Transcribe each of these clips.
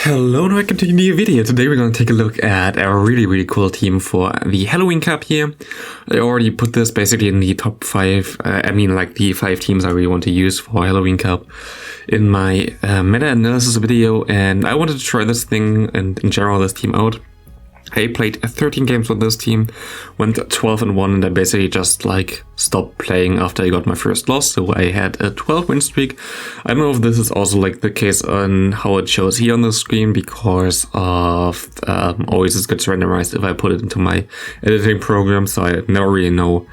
Hello and welcome to a new video. Today we're going to take a look at a really cool team for the Halloween Cup here. I already put this basically in the top 5, like the 5 teams I really want to use for Halloween Cup in my meta-analysis video, and I wanted to try this thing and in general this team out. I played 13 games with this team, went 12-1, and I basically just stopped playing after I got my first loss, so I had a 12-win streak. I don't know if this is also the case on how it shows here on the screen, because of always it gets randomized if I put it into my editing program, so I never really know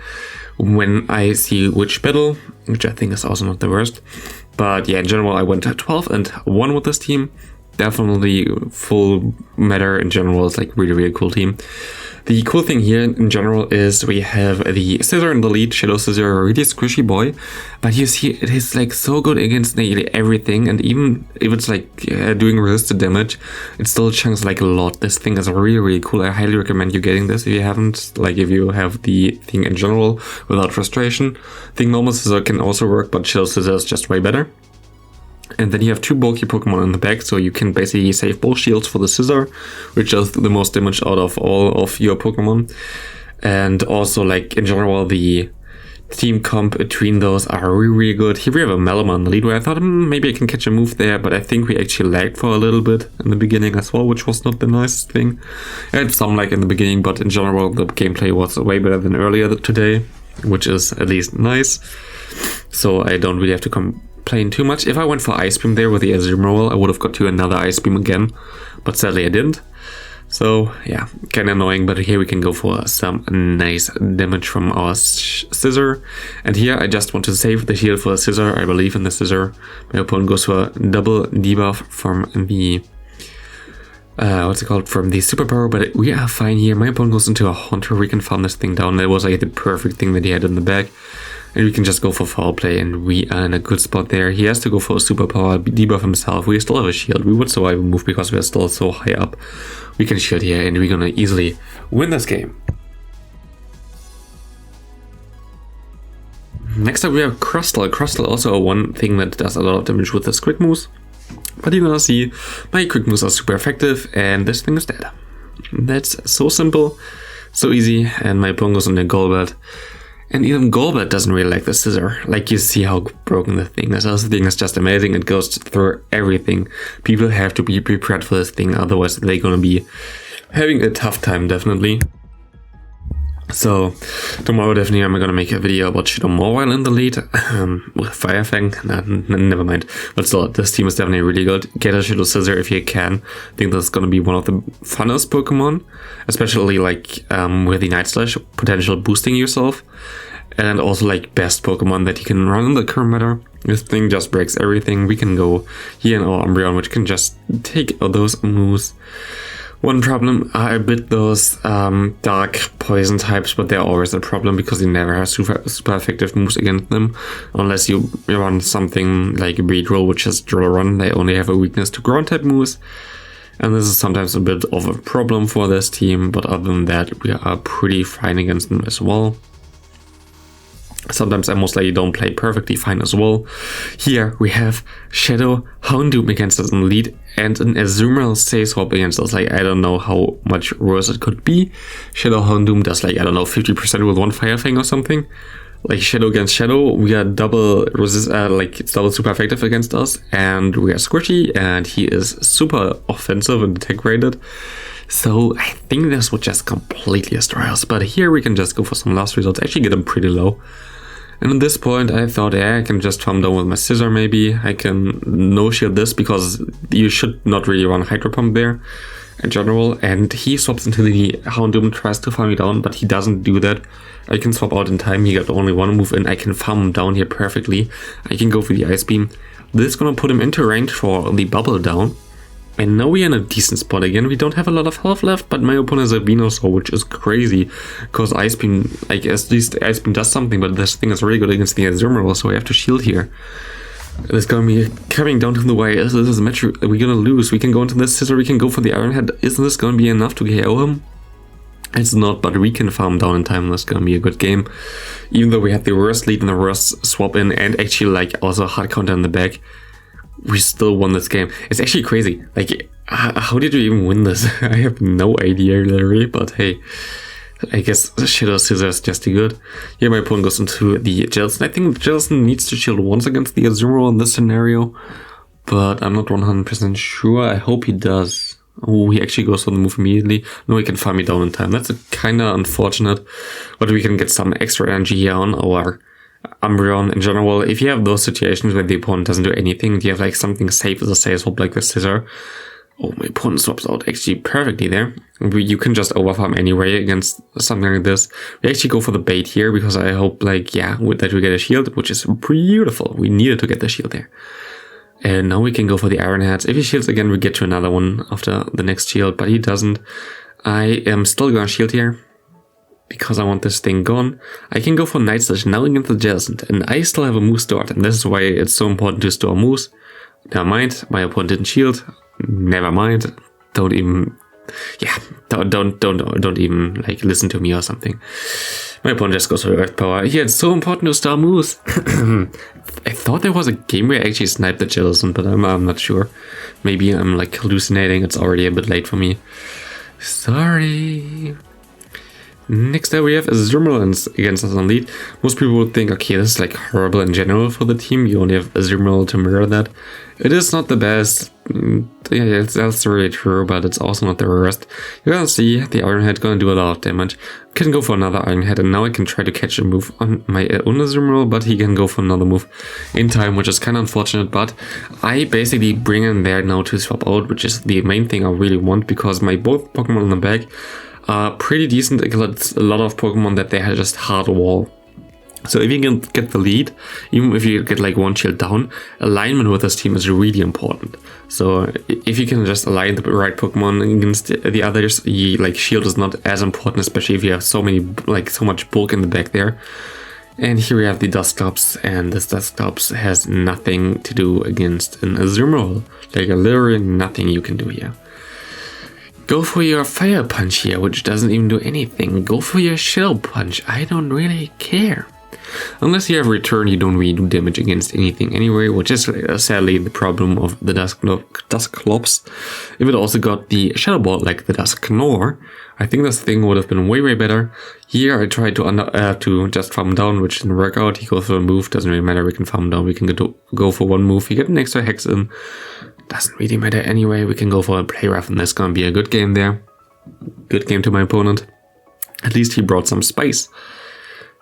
when I see which battle, which I think is also not the worst. But yeah, in general I went 12-1 with this team. Definitely full meta in general. It's really cool team. The cool thing here in general is we have the Scizor in the lead. Shadow Scizor, a really squishy boy, but you see it is so good against nearly everything, and even if it's doing resisted damage, it still chunks a lot. This thing is really cool. I highly recommend you getting this if you haven't, if you have the thing in general without frustration. I think normal Scizor can also work, but Shadow Scizor is just way better. And then you have 2 bulky Pokemon in the back, so you can basically save both shields for the Scizor, which does the most damage out of all of your Pokemon. And also, in general, the team comp between those are really good. Here we have a Malamar in the lead, where I thought maybe I can catch a move there, but I think we actually lagged for a little bit in the beginning as well, which was not the nicest thing. I had some lag in the beginning, but in general the gameplay was way better than earlier today, which is at least nice. So I don't really have to complain too much. If I went for Ice Beam there with the Azumarill, I would have got to another Ice Beam again, but sadly I didn't. So yeah, kinda annoying, but here we can go for some nice damage from our Scizor. And here I just want to save the shield for the Scizor. I believe in the Scizor. My opponent goes for a double debuff from the from the superpower, but we are fine here. My opponent goes into a Haunter. We can farm this thing down. That was the perfect thing that he had in the back. And we can just go for foul play, and we are in a good spot there. He has to go for a superpower, debuff himself. We still have a shield. We would survive a move because we are still so high up. We can shield here, and we're gonna easily win this game. Next up we have Crustle. Crustle also one thing that does a lot of damage with his quick moves. But you're gonna see my quick moves are super effective, and this thing is dead. That's so simple, so easy, and my opponent goes on the Golbat. And even Golbat doesn't really like the Scizor. You see how broken the thing is. This thing is just amazing. It goes through everything. People have to be prepared for this thing, otherwise they're gonna be having a tough time, definitely. So tomorrow definitely I'm gonna make a video about Shadow Mobile in the lead with Fire Fang. Never mind. But still, this team is definitely really good. Get a Shadow Scizor if you can. I think that's gonna be one of the funnest Pokemon, especially with the Night Slash potential boosting yourself, and also best Pokemon that you can run in the current meta. This thing just breaks everything. We can go here in our Umbreon, which can just take those moves. One problem are a bit those dark poison types, but they're always a problem because you never have super effective moves against them. Unless you run something like a Beedrill, which is Drill Run. They only have a weakness to ground type moves. And this is sometimes a bit of a problem for this team, but other than that, we are pretty fine against them as well. Sometimes I most likely don't play perfectly fine as well. Here we have Shadow Houndoom against us in the lead, and an Azumarill Stay Swap against us. I don't know how much worse it could be. Shadow Houndoom does 50% with one Fire Fang or something. Shadow against Shadow, we are double it's double super effective against us, and we are squishy, and he is super offensive and attack rated. So I think this would just completely destroy us, but here we can just go for some last results, actually get him pretty low. And at this point I thought, yeah, I can just farm down with my Scizor maybe. I can no-shield this because you should not really run Hydro Pump there in general. And he swaps into the Houndoom, tries to farm me down, but he doesn't do that. I can swap out in time, he got only one move in, I can farm him down here perfectly. I can go for the Ice Beam. This is gonna put him into range for the Bubble Down. And now we're in a decent spot again. We don't have a lot of health left, but my opponent is a Venusaur, which is crazy. Because Ice Beam, at least Ice Beam does something, but this thing is really good against the Azumarill, so I have to shield here. It's gonna be coming down to the wire. This is a match we're gonna lose. We can go into this Scizor, we can go for the Iron Head. Isn't this gonna be enough to KO him? It's not, but we can farm down in time. That's gonna be a good game. Even though we had the worst lead and the worst swap in, and actually also a hard counter in the back, we still won this game. It's actually crazy. How did we even win this? I have no idea, literally, but hey, I guess Shadow Scizor is just too good. Here my opponent goes into the Jellicent. I think Jellicent needs to shield once against the Azumarill in this scenario, but I'm not 100% sure. I hope he does. Oh, he actually goes for the move immediately. No, he can farm me down in time. That's kind of unfortunate, but we can get some extra energy here on our Umbreon in general. If you have those situations where the opponent doesn't do anything, you have like something safe as a safe swap like the Scizor. Oh, my opponent swaps out actually perfectly there. You can just overfarm anyway against something like this. We actually go for the bait here because I hope, like, yeah, that we get a shield, which is beautiful. We needed to get the shield there. And now we can go for the Iron Heads. If he shields again, we get to another one after the next shield, but he doesn't. I am still gonna shield here because I want this thing gone. I can go for Night Slash now against the Jellicent, and I still have a Moose stored, and this is why it's so important to store Moose. Never mind, my opponent didn't shield. Never mind. Don't even, yeah, don't even like listen to me or something. My opponent just goes for Earth Power. Yeah, it's so important to star Moose. I thought there was a game where I actually sniped the Jellicent, but I'm not sure. Maybe I'm like hallucinating. It's already a bit late for me. Sorry. Next up we have Azumarill against us on lead. Most people would think, okay, this is like horrible in general for the team. You only have Azumarill to mirror that. It is not the best. Yeah, that's really true, but it's also not the worst. You're gonna see the Iron Head gonna do a lot of damage. I can go for another Iron Head, and now I can try to catch a move on my own Azumarill, but he can go for another move in time, which is kind of unfortunate. But I basically bring him there now to swap out, which is the main thing I really want, because my both Pokemon on the back are pretty decent against a lot of Pokemon that they had just hard wall. So if you can get the lead, even if you get like one shield down, alignment with this team is really important. So if you can just align the right Pokemon against the others, like shield is not as important, especially if you have so much bulk in the back there. And here we have the Dusclops, and this Dusclops has nothing to do against an Azumarill. Like literally nothing you can do here. Go for your Fire Punch here, which doesn't even do anything. Go for your Shell Punch. I don't really care. Unless you have Return, you don't really do damage against anything anyway, which is sadly the problem of the Dusclops. If it also got the Shadow Ball like the Dusknoir, I think this thing would have been way better. Here I tried to just farm down, which didn't work out. He goes for a move, doesn't really matter, we can farm down, we can go for one move, you get an extra Hex in. Doesn't really matter anyway, we can go for a Play Rough, and that's gonna be a good game there. Good game to my opponent. At least he brought some spice.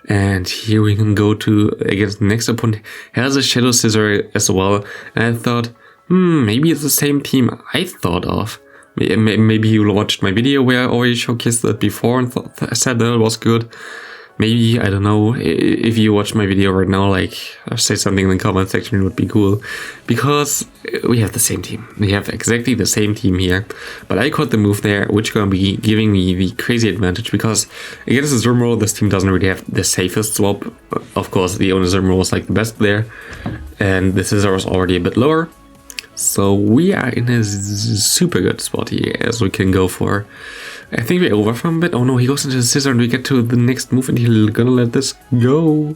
And here we can go to against the next opponent. Has a Shadow Scizor as well. And I thought, maybe it's the same team I thought of. Maybe you watched my video where I already showcased that before and said that it was good. Maybe, I don't know, if you watch my video right now, like, say something in the comment section, it would be cool. Because we have the same team. We have exactly the same team here. But I caught the move there, which is going to be giving me the crazy advantage. Because against the Azumarill, this team doesn't really have the safest swap. Of course, the owner Azumarill was like the best there. And the Scizor was already a bit lower. So we are in a super good spot here, as we can go for. I think we overfarm a bit. Oh no, he goes into the Scizor and we get to the next move and he's gonna let this go.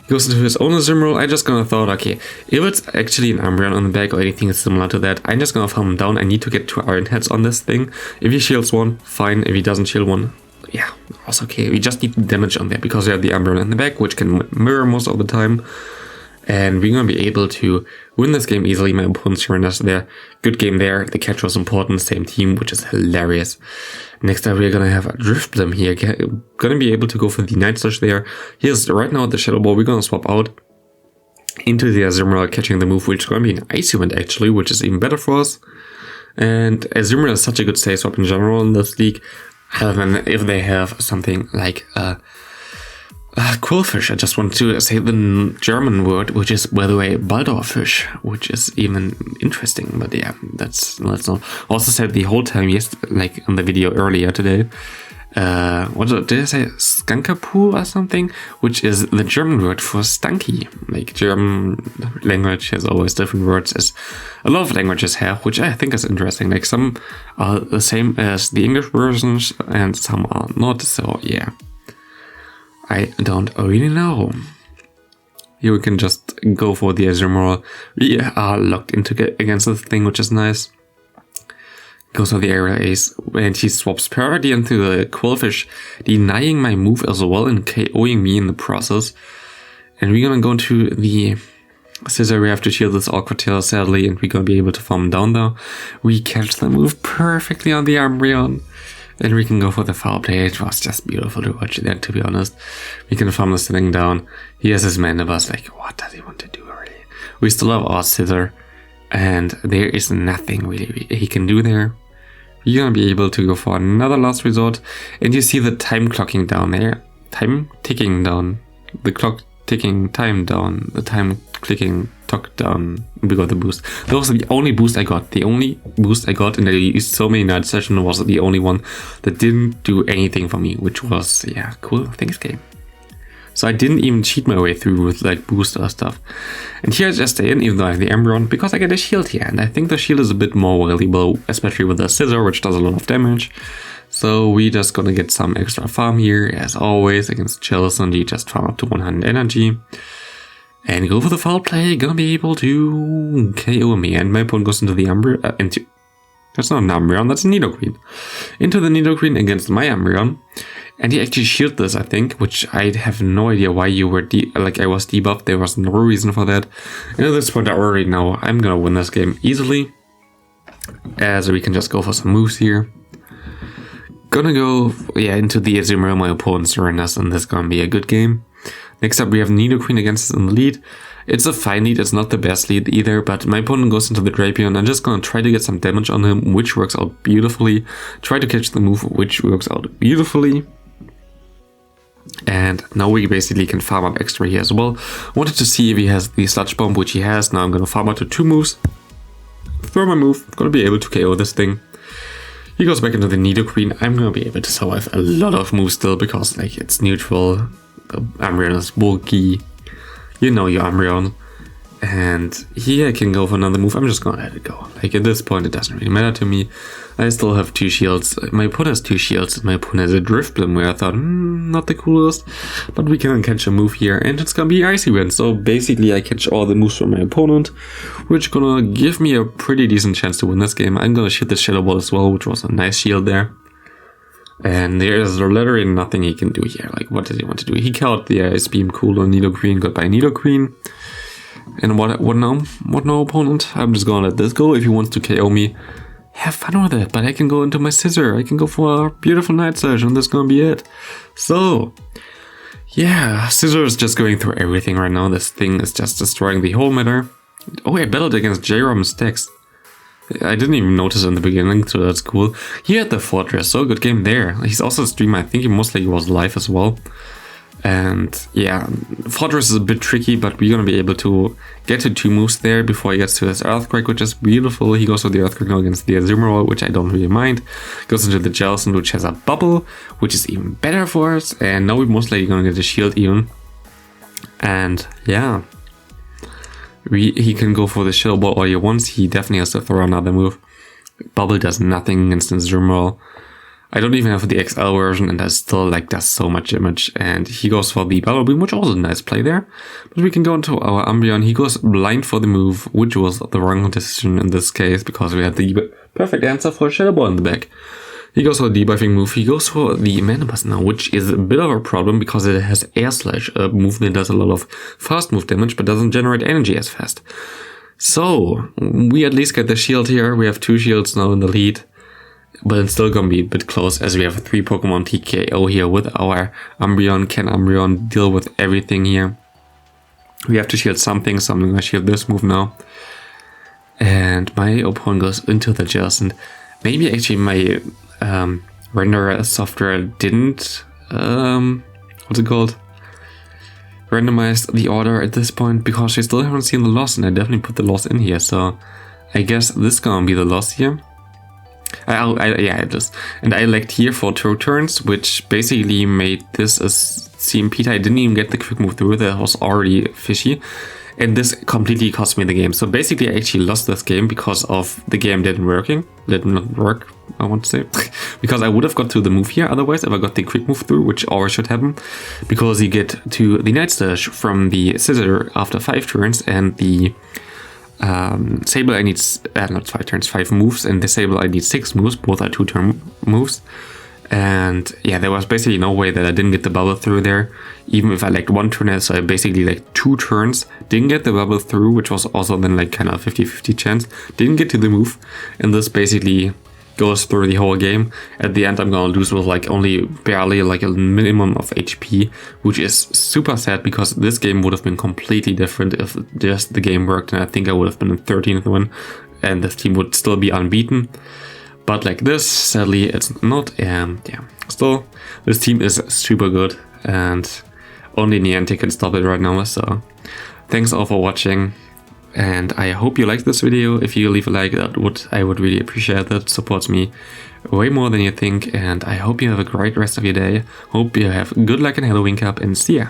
He goes into his own Azumarill. I just gonna thought, okay, if it's actually an Umbreon on the back or anything similar to that, I'm just gonna farm him down. I need to get 2 Iron Heads on this thing. If he shields one, fine. If he doesn't shield one, yeah, also okay. We just need damage on there because we have the Umbreon in the back, which can mirror most of the time. And we're going to be able to win this game easily. My opponent surrenders there. Good game there. The catch was important. Same team, which is hilarious. Next up, we're going to have a Drifblim here. Going to be able to go for the Night Slash there. Here's right now the Shadow Ball. We're going to swap out into the Azumarill, catching the move, which is going to be an Ice Event actually, which is even better for us. And Azumarill is such a good safe swap in general in this league. Other than if they have something like Quillfish. I just want to say the German word, which is, by the way, Baldorfish, which is even interesting. But yeah, let's not. Also said the whole time, yes, like in the video earlier today. What did I say? Skankapoo or something, which is the German word for stanky. Like German language has always different words, as a lot of languages have, which I think is interesting. Like some are the same as the English versions, and some are not. So yeah. I don't really know. Here we can just go for the Azumarill. We are locked into against this thing, which is nice. Goes for the aerial ace, and he swaps perfectly into the Quillfish, denying my move as well and KOing me in the process. And we're gonna go into the Scizor. We have to shield this awkward tail sadly, and we're gonna be able to farm down though. We catch the move perfectly on the Umbreon, and we can go for the foul play. It was just beautiful to watch that, to be honest. We can farm this thing down. He has his Mandibules, like, what does he want to do already? We still have our Scizor, and there is nothing really he can do there. You're gonna be able to go for another last resort, and you see the time clocking down there. Time ticking down. The clock ticking time down. The time clicking talk down. We got the boost. That was the only boost I got. The only boost I got, and I used so many night sessions, was the only one that didn't do anything for me, which was, yeah, cool. Thanks, game. So I didn't even cheat my way through with like boost or stuff. And here I just stay in, even though I have the Umbreon, because I get a shield here. And I think the shield is a bit more valuable, especially with the Scizor, which does a lot of damage. So we just gonna get some extra farm here, as always, against Jellicent. You just farm up to 100 energy. And go for the foul play, gonna be able to KO me. And my opponent goes into the Umbreon, that's not an Umbreon, that's a Nidoqueen. Into the Nidoqueen against my Umbreon. And he actually shielded this, I think, which I have no idea why you were I was debuffed. There was no reason for that. And at this point, I already know I'm gonna win this game easily, as we can just go for some moves here. Gonna go, yeah, into the Azumarill. My opponent surrenders, and this is gonna be a good game. Next up, we have Nidoqueen against us in the lead. It's a fine lead, it's not the best lead either, but my opponent goes into the Drapion, and I'm just gonna try to get some damage on him, which works out beautifully. Try to catch the move, which works out beautifully. And now we basically can farm up extra here as well. Wanted to see if he has the Sludge Bomb, which he has. Now I'm gonna farm up to 2 moves. Throw my move, gonna be able to KO this thing. He goes back into the Nidoqueen. I'm gonna be able to survive a lot of moves still, because like it's neutral. Umbreon is bulky. You know your Umbreon. And here I can go for another move. I'm just gonna let it go. Like at this point, it doesn't really matter to me. I still have 2 shields. My opponent has 2 shields. My opponent has a Drifblim, where I thought, not the coolest. But we can catch a move here, and it's gonna be Icy Wind. So basically, I catch all the moves from my opponent, which gonna give me a pretty decent chance to win this game. I'm gonna shoot the Shadow Ball as well, which was a nice shield there. And there is literally nothing he can do here. Like, what does he want to do? He caught the Ice Beam cool on Nidoqueen, got by Nidoqueen. And what now? What now, opponent? I'm just gonna let this go. If he wants to KO me, have fun with it. But I can go into my Scizor. I can go for a beautiful Night Surge, and that's gonna be it. So, yeah, Scizor is just going through everything right now. This thing is just destroying the whole meta. Oh, I battled against J-Rom's Dex. I didn't even notice in the beginning, so that's cool. He had the Fortress, so good game there. He's also a streamer. I think he mostly was live as well. And yeah, Fortress is a bit tricky, but we're gonna be able to get to 2 moves there before he gets to his Earthquake, which is beautiful. He goes for the Earthquake now against the Azumarill, which I don't really mind. Goes into the Jellicent, which has a Bubble, which is even better for us. And now we're most likely gonna get a Shield even. And yeah, he can go for the Shadow Ball all he wants. He definitely has to throw another move. Bubble does nothing against Azumarill. I don't even have the XL version, and that still like does so much damage. And he goes for the Bubble Beam, which also a nice play there. But we can go into our Umbreon. He goes blind for the move, which was the wrong decision in this case, because we had the perfect answer for a Shadow Ball in the back. He goes for the debuffing move. He goes for the Mandibules now, which is a bit of a problem because it has Air Slash, a move that does a lot of fast move damage, but doesn't generate energy as fast. So we at least get the shield here. We have 2 shields now in the lead. But it's still gonna be a bit close, as we have 3 Pokemon TKO here with our Umbreon. Can Umbreon deal with everything here? We have to shield something, so I'm gonna shield this move now. And my opponent goes into the Jellicent. Maybe actually my renderer software didn't, what's it called? Randomize the order at this point, because we still haven't seen the loss, and I definitely put the loss in here. So I guess this is gonna be the loss here. Yeah, it is. And I elected here for 2 turns, which basically made this a CMP. I didn't even get the quick move through, that was already fishy. And this completely cost me the game. So basically I actually lost this game because of the game did not work, I want to say. Because I would have got to the move here otherwise if I got the quick move through, which always should happen. Because you get to the Night Surge from the Scizor after 5 turns, and the Sable I need not 5 turns, 5 moves, and Disable I need 6 moves. Both are 2-turn moves. And yeah, there was basically no way that I didn't get the bubble through there. Even if I like 1 turn, so I basically like 2 turns didn't get the bubble through, which was also then like kind of 50-50 chance. Didn't get to the move, and this basically goes through the whole game. At the end I'm gonna lose with like only barely like a minimum of HP, which is super sad because this game would have been completely different if just the game worked, and I think I would have been the 13th one and this team would still be unbeaten. But like this, sadly it's not, and yeah, still this team is super good and only Niantic can stop it right now. So thanks all for watching. And I hope you liked this video. If you leave a like, I would really appreciate that. It supports me way more than you think. And I hope you have a great rest of your day. Hope you have good luck in Halloween Cup, and see ya.